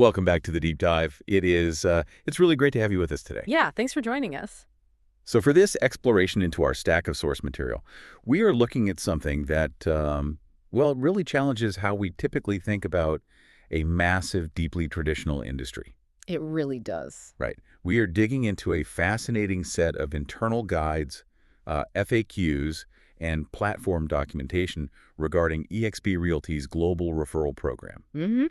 Welcome back to the deep dive. It's really great to have you with us today. Yeah, thanks for joining us. So for this exploration into our stack of source material, we are looking at something that, well, really challenges how we typically think about a massive, deeply traditional industry. It really does. Right. We are digging into a fascinating set of internal guides, FAQs, and platform documentation regarding eXp Realty's Global Referral Program. hmm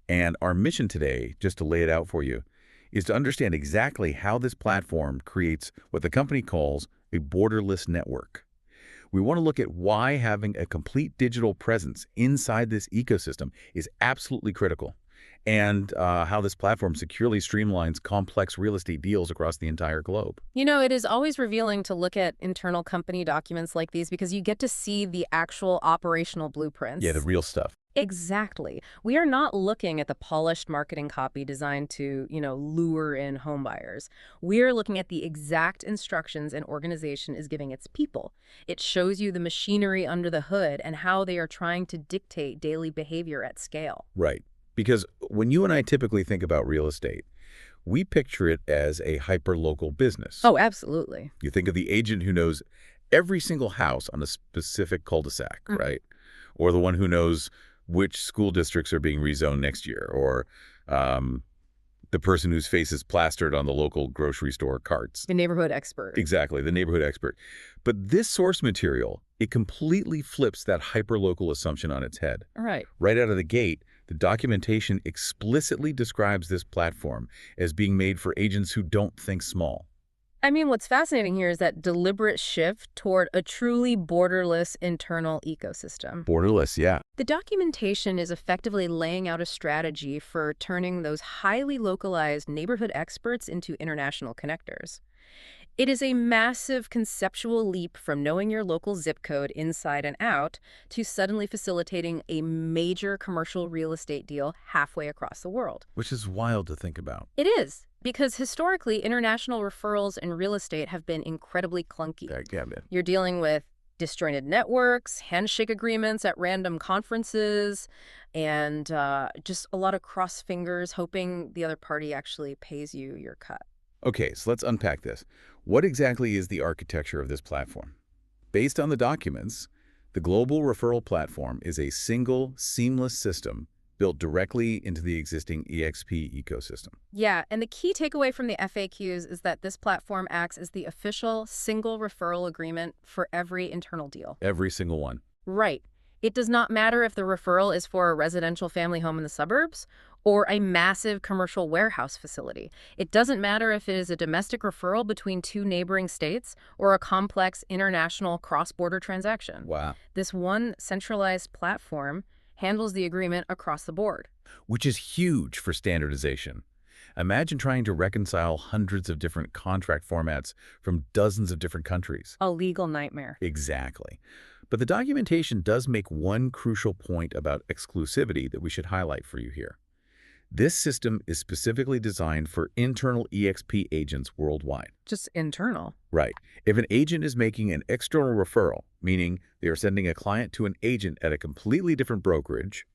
And our mission today, just to lay it out for you, is to understand exactly how this platform creates what the company calls a borderless network. We want to look at why having a complete digital presence inside this ecosystem is absolutely critical, and how this platform securely streamlines complex real estate deals across the entire globe. You know, it is always revealing to look at internal company documents like these because you get to see the actual operational Yeah, the blueprints. real stuff. Exactly. We are not looking at the polished marketing copy designed to, lure in home buyers. We're looking at the exact instructions an organization is giving its people. It shows you the machinery under the hood and how they are trying to dictate daily behavior at scale. Right. Because when you and I typically think about real estate, we picture it as a hyper-local business. Oh, absolutely. You think of the agent who knows every single house on a specific cul-de-sac, Mhm. right? Or the one who knows which school districts are being rezoned next year, or um, the person whose face is plastered on the local grocery store carts. The neighborhood expert. Exactly, the neighborhood expert. But this source material, it completely flips that hyperlocal assumption on its head. All right. Right out of the gate, the documentation explicitly describes this platform as being made for agents who don't think small. I mean, what's fascinating here is that deliberate shift toward a truly borderless internal ecosystem. Borderless, yeah. The documentation is effectively laying out a strategy for turning those highly localized neighborhood experts into international connectors. It is a massive conceptual leap from knowing your local zip code inside and out to suddenly facilitating a major commercial real estate deal halfway across the world. Which is wild to think about. It is, because historically, international referrals in real estate have been incredibly clunky. Yeah, man. You're dealing with disjointed networks, handshake agreements at random conferences, and just a lot of cross fingers hoping the other party actually pays you your cut. Okay, so let's unpack this. What exactly is the architecture of this platform? Based on the documents, the Global Referral Platform is a single, seamless system built directly into the existing eXp ecosystem. Yeah, and the key takeaway from the FAQs is that this platform acts as the official single referral agreement for every internal deal. Every single one. Right. It does not matter if the referral is for a residential family home in the suburbs or a massive commercial warehouse facility. It doesn't matter if it is a domestic referral between two neighboring states or a complex international cross-border transaction. Wow. This one centralized platform handles the agreement across the board. Which is huge for standardization. Imagine trying to reconcile hundreds of different contract formats from dozens of different countries. A legal nightmare. Exactly. But the documentation does make one crucial point about exclusivity that we should highlight for you here. This system is specifically designed for internal eXp agents worldwide. Just internal. Right. If an agent is making an external referral, meaning they are sending a client to an agent at a completely different brokerage,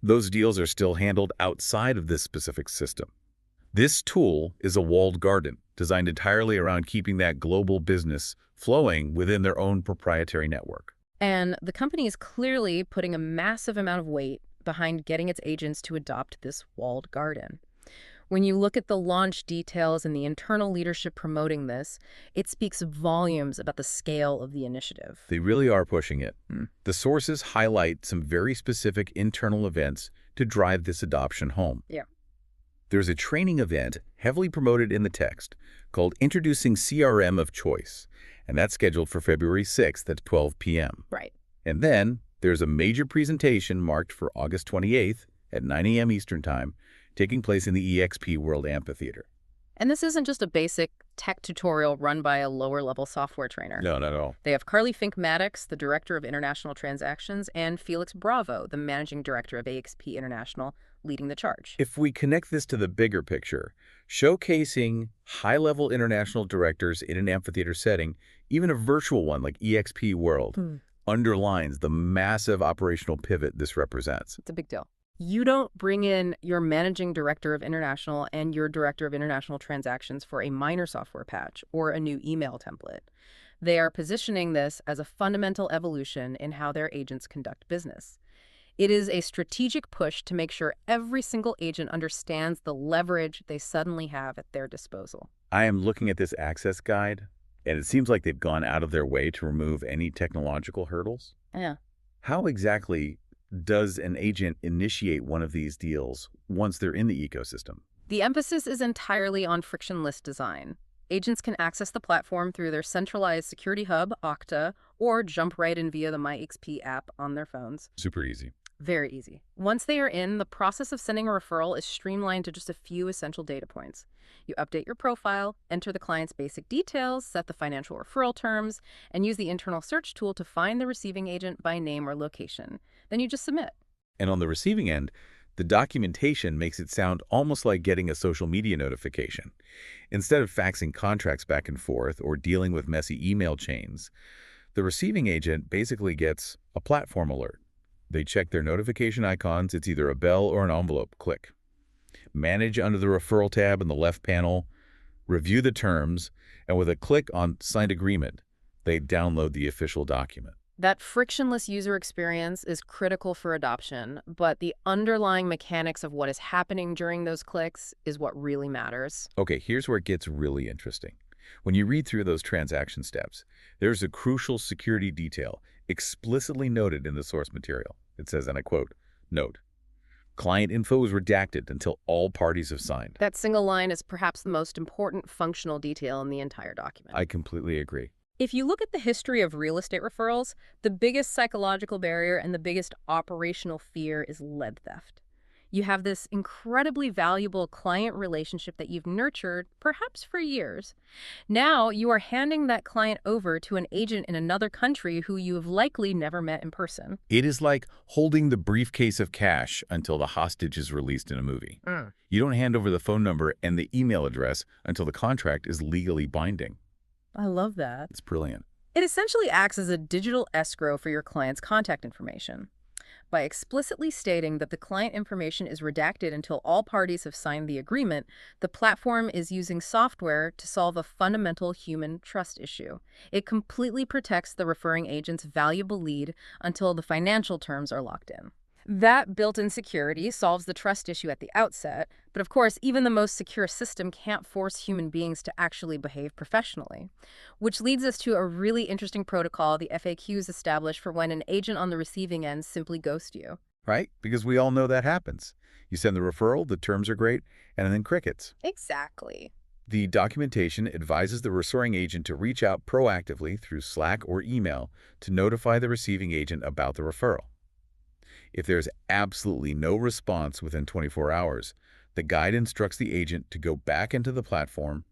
those deals are still handled outside of this specific system. This tool is a walled garden designed entirely around keeping that global business flowing within their own proprietary network. And the company is clearly putting a massive amount of weight behind getting its agents to adopt this walled garden. When you look at the launch details and the internal leadership promoting this, it speaks volumes about the scale of the initiative. They really are pushing it. The sources highlight some very specific internal events to drive this adoption home. Yeah. There's a training event heavily promoted in the text called Introducing CRM of Choice, and that's scheduled for February 6th at 12 p.m. Right. And then there's a major presentation marked for August 28th at 9 a.m. Eastern Time, taking place in the eXp World Amphitheater. And this isn't just a basic tech tutorial run by a lower-level software trainer. No, not at all. They have Carly Fink-Maddox, the Director of International Transactions, and Felix Bravo, the Managing Director of eXp International, leading the charge. If we connect this to the bigger picture, showcasing high-level international directors in an amphitheater setting, even a virtual one like eXp World, underlines the massive operational pivot this represents. It's a big deal. You don't bring in your managing director of international and your director of international transactions for a minor software patch or a new email template. They are positioning this as a fundamental evolution in how their agents conduct business. It is a strategic push to make sure every single agent understands the leverage they suddenly have at their disposal. I am looking at this access guide, and it seems like they've gone out of their way to remove any technological hurdles. Yeah. How exactly does an agent initiate one of these deals once they're in the ecosystem? The emphasis is entirely on frictionless design. Agents can access the platform through their centralized security hub, Okta, or jump right in via the eXp app on their phones. Super easy. Very easy. Once they are in, the process of sending a referral is streamlined to just a few essential data points. You update your profile, enter the client's basic details, set the financial referral terms, and use the internal search tool to find the receiving agent by name or location. Then you just submit. And on the receiving end, the documentation makes it sound almost like getting a social media notification. Instead of faxing contracts back and forth or dealing with messy email chains, the receiving agent basically gets a platform alert. They check their notification icons. It's either a bell or an envelope. Click. Manage under the referral tab in the left panel, review the terms, and with a click on Signed Agreement, they download the official document. That frictionless user experience is critical for adoption, but the underlying mechanics of what is happening during those clicks is what really matters. Okay, here's where it gets really interesting. When you read through those transaction steps, there's a crucial security detail explicitly noted in the source material. It says, and I quote, "Note, client info is redacted until all parties have signed." That single line is perhaps the most important functional detail in the entire document. I completely agree. If you look at the history of real estate referrals, the biggest psychological barrier and the biggest operational fear is lead theft. You have this incredibly valuable client relationship that you've nurtured, perhaps for years. Now you are handing that client over to an agent in another country who you have likely never met in person. It is like holding the briefcase of cash until the hostage is released in a movie. You don't hand over the phone number and the email address until the contract is legally binding. I love that. It's brilliant. It essentially acts as a digital escrow for your client's contact information. By explicitly stating that the client information is redacted until all parties have signed the agreement, the platform is using software to solve a fundamental human trust issue. It completely protects the referring agent's valuable lead until the financial terms are locked in. That built-in security solves the trust issue at the outset, but of course, even the most secure system can't force human beings to actually behave professionally. Which leads us to a really interesting protocol the FAQs establish for when an agent on the receiving end simply ghosts you. Right? Because we all know that happens. You send the referral, the terms are great, and then crickets. Exactly. The documentation advises the referring agent to reach out proactively through Slack or email to notify the receiving agent about the referral. If there's absolutely no response within 24 hours, the guide instructs the agent to go back into the platform,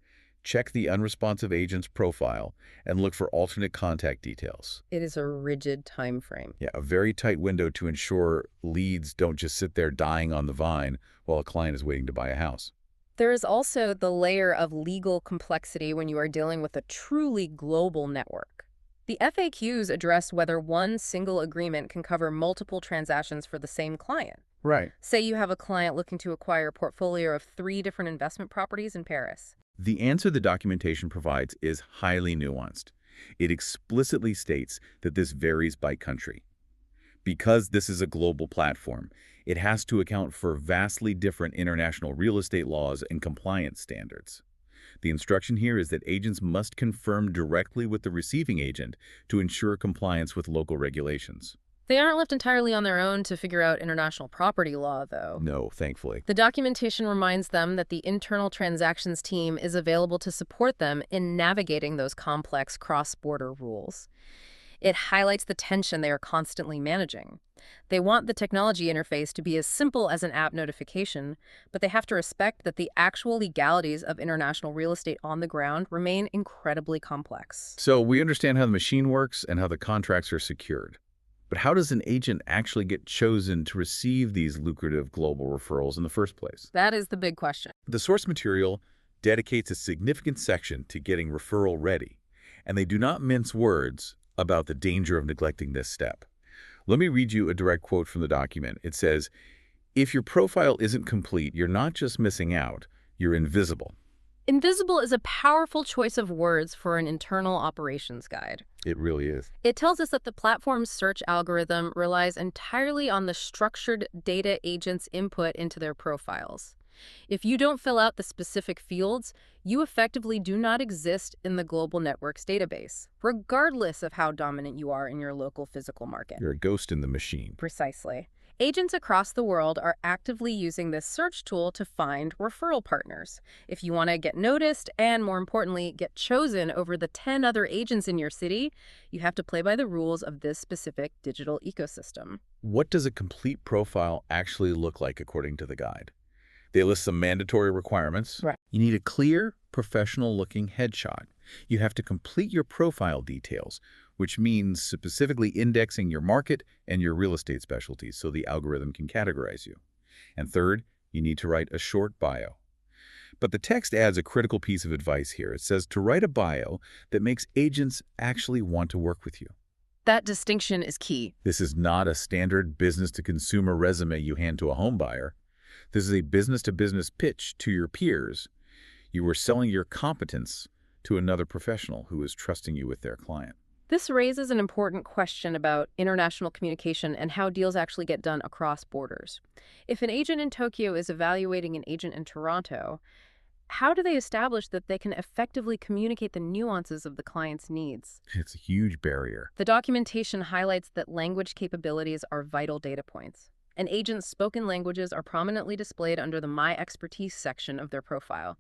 check the unresponsive agent's profile, and look for alternate contact details. It is a rigid time frame. Yeah, a very tight window to ensure leads don't just sit there dying on the vine while a client is waiting to buy a house. There is also the layer of legal complexity when you are dealing with a truly global network. The FAQs address whether one single agreement can cover multiple transactions for the same client. Right. Say you have a client looking to acquire a portfolio of 3 different investment properties in Paris. The answer the documentation provides is highly nuanced. It explicitly states that this varies by country. Because this is a global platform, it has to account for vastly different international real estate laws and compliance standards. The instruction here is that agents must confirm directly with the receiving agent to ensure compliance with local regulations. They aren't left entirely on their own to figure out international property law, though. No, thankfully. The documentation reminds them that the internal transactions team is available to support them in navigating those complex cross-border rules. It highlights the tension they are constantly managing. They want the technology interface to be as simple as an app notification, but they have to respect that the actual legalities of international real estate on the ground remain incredibly complex. So we understand how the machine works and how the contracts are secured. But how does an agent actually get chosen to receive these lucrative global referrals in the first place? That is the big question. The source material dedicates a significant section to getting referral ready, and they do not mince words about the danger of neglecting this step. Let me read you a direct quote from the document. It says, If your profile isn't complete, you're not just missing out, you're invisible. Invisible is a powerful choice of words for an internal operations guide. It really is. It tells us that the platform's search algorithm relies entirely on the structured data agents' input into their profiles. If you don't fill out the specific fields, you effectively do not exist in the global network's database, regardless of how dominant you are in your local physical market. You're a ghost in the machine. Precisely. Agents across the world are actively using this search tool to find referral partners. If you want to get noticed and, more importantly, get chosen over the 10 other agents in your city, you have to play by the rules of this specific digital ecosystem. What does a complete profile actually look like according to the guide? They list some mandatory requirements. Right. You need a clear, professional-looking headshot. You have to complete your profile details, which means specifically indexing your market and your real estate specialties so the algorithm can categorize you. And third, you need to write a short bio. But the text adds a critical piece of advice here. It says to write a bio that makes agents actually want to work with you. That distinction is key. This is not a standard business-to-consumer resume you hand to a home buyer. This is a business-to-business pitch to your peers. You are selling your competence to another professional who is trusting you with their client. This raises an important question about international communication and how deals actually get done across borders. If an agent in Tokyo is evaluating an agent in Toronto, how do they establish that they can effectively communicate the nuances of the client's needs? It's a huge barrier. The documentation highlights that language capabilities are vital data points. An agent's spoken languages are prominently displayed under the My Expertise section of their profile.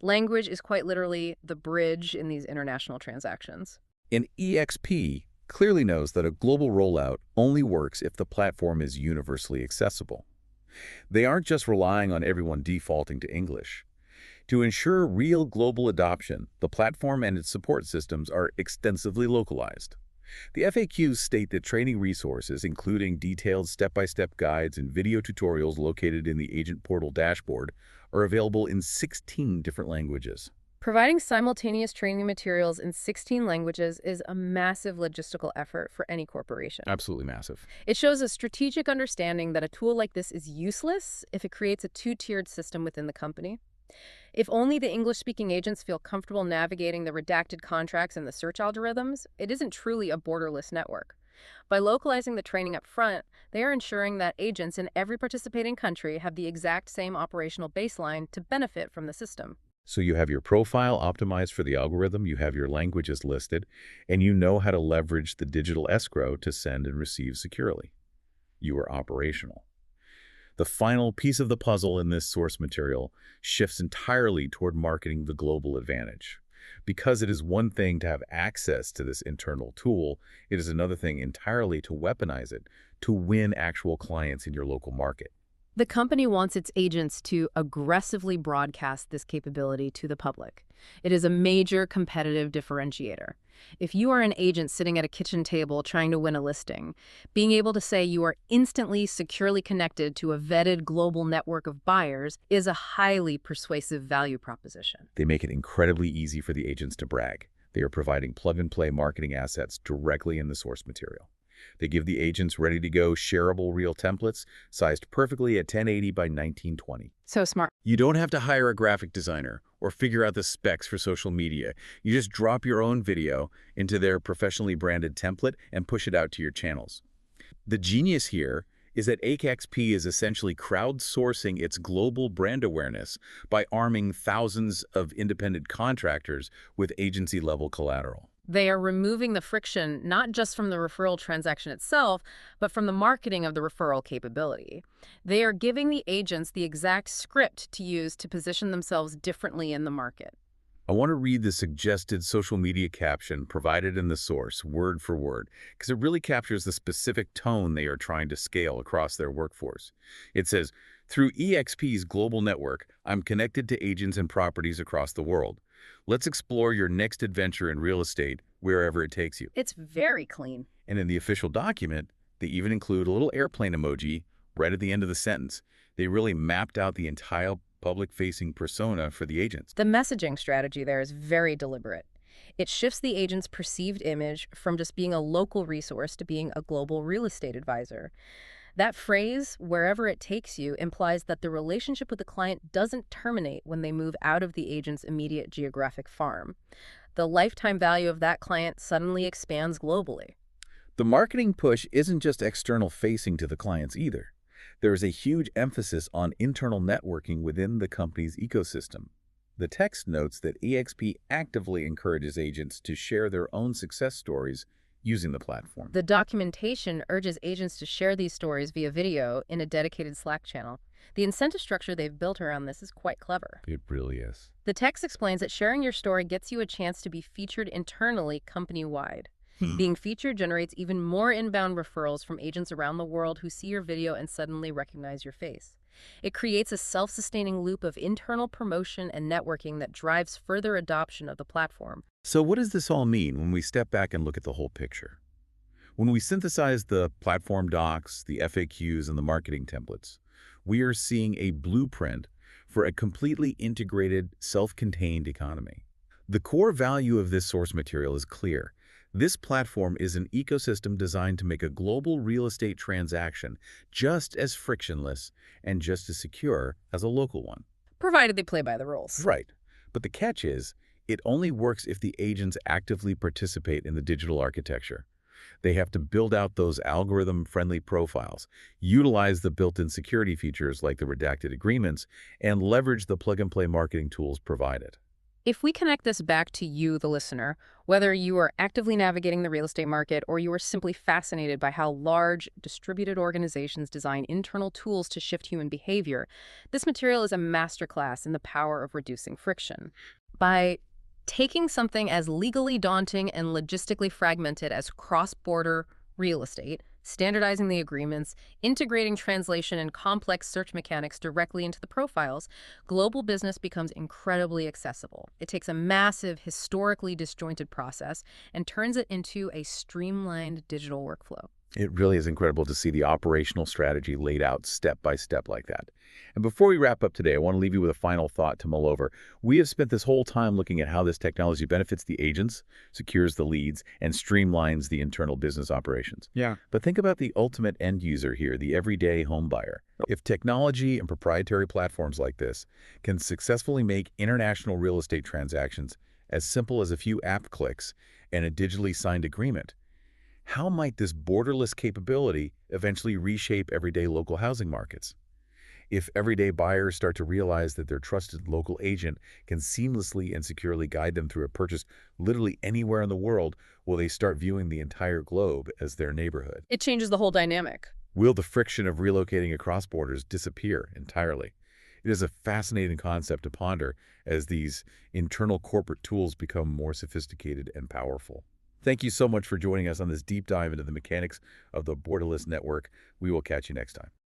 Language is quite literally the bridge in these international transactions. And eXp clearly knows that a global rollout only works if the platform is universally accessible. They aren't just relying on everyone defaulting to English. To ensure real global adoption, the platform and its support systems are extensively localized. The FAQs state that training resources, including detailed step-by-step guides and video tutorials located in the agent portal dashboard, are available in 16 different languages. Providing simultaneous training materials in 16 languages is a massive logistical effort for any corporation. Absolutely massive. It shows a strategic understanding that a tool like this is useless if it creates a two-tiered system within the company. If only the English-speaking agents feel comfortable navigating the redacted contracts and the search algorithms, it isn't truly a borderless network. By localizing the training up front, they are ensuring that agents in every participating country have the exact same operational baseline to benefit from the system. So you have your profile optimized for the algorithm, you have your languages listed, and you know how to leverage the digital escrow to send and receive securely. You are operational. The final piece of the puzzle in this source material shifts entirely toward marketing the global advantage. Because it is one thing to have access to this internal tool, it is another thing entirely to weaponize it to win actual clients in your local market. The company wants its agents to aggressively broadcast this capability to the public. It is a major competitive differentiator. If you are an agent sitting at a kitchen table trying to win a listing, being able to say you are instantly securely connected to a vetted global network of buyers is a highly persuasive value proposition. They make it incredibly easy for the agents to brag. They are providing plug-and-play marketing assets directly in the source material. They give the agents ready-to-go shareable reel templates sized perfectly at 1080 by 1920. So smart. You don't have to hire a graphic designer or figure out the specs for social media. You just drop your own video into their professionally branded template and push it out to your channels. The genius here is that eXp is essentially crowdsourcing its global brand awareness by arming thousands of independent contractors with agency-level collateral. They are removing the friction not just from the referral transaction itself, but from the marketing of the referral capability. They are giving the agents the exact script to use to position themselves differently in the market. I want to read the suggested social media caption provided in the source, word for word, because it really captures the specific tone they are trying to scale across their workforce. It says, "Through eXp's global network, I'm connected to agents and properties across the world. Let's explore your next adventure in real estate, wherever it takes you." It's very clean. And in the official document, they even include a little airplane emoji right at the end of the sentence. They really mapped out the entire public-facing persona for the agents. The messaging strategy there is very deliberate. It shifts the agent's perceived image from just being a local resource to being a global real estate advisor. That phrase, wherever it takes you, implies that the relationship with the client doesn't terminate when they move out of the agent's immediate geographic farm. The lifetime value of that client suddenly expands globally. The marketing push isn't just external facing to the clients either. There is a huge emphasis on internal networking within the company's ecosystem. The text notes that eXp actively encourages agents to share their own success stories using the platform. The documentation urges agents to share these stories via video in a dedicated Slack channel. The incentive structure they've built around this is quite clever. It really is. The text explains that sharing your story gets you a chance to be featured internally, company-wide. Being featured generates even more inbound referrals from agents around the world who see your video and suddenly recognize your face. It creates a self-sustaining loop of internal promotion and networking that drives further adoption of the platform. So what does this all mean when we step back and look at the whole picture? When we synthesize the platform docs, the FAQs, and the marketing templates, we are seeing a blueprint for a completely integrated, self-contained economy. The core value of this source material is clear. This platform is an ecosystem designed to make a global real estate transaction just as frictionless and just as secure as a local one. Provided they play by the rules. Right. But the catch is, it only works if the agents actively participate in the digital architecture. They have to build out those algorithm-friendly profiles, utilize the built-in security features like the redacted agreements, and leverage the plug-and-play marketing tools provided. If we connect this back to you, the listener, whether you are actively navigating the real estate market or you are simply fascinated by how large, distributed organizations design internal tools to shift human behavior, this material is a masterclass in the power of reducing friction. By taking something as legally daunting and logistically fragmented as cross-border real estate, standardizing the agreements, integrating translation and complex search mechanics directly into the profiles, global business becomes incredibly accessible. It takes a massive, historically disjointed process and turns it into a streamlined digital workflow. It really is incredible to see the operational strategy laid out step by step like that. And before we wrap up today, I want to leave you with a final thought to mull over. We have spent this whole time looking at how this technology benefits the agents, secures the leads, and streamlines the internal business operations. Yeah. But think about the ultimate end user here, the everyday home buyer. If technology and proprietary platforms like this can successfully make international real estate transactions as simple as a few app clicks and a digitally signed agreement, how might this borderless capability eventually reshape everyday local housing markets? If everyday buyers start to realize that their trusted local agent can seamlessly and securely guide them through a purchase literally anywhere in the world, will they start viewing the entire globe as their neighborhood? It changes the whole dynamic. Will the friction of relocating across borders disappear entirely? It is a fascinating concept to ponder as these internal corporate tools become more sophisticated and powerful. Thank you so much for joining us on this deep dive into the mechanics of the borderless network. We will catch you next time.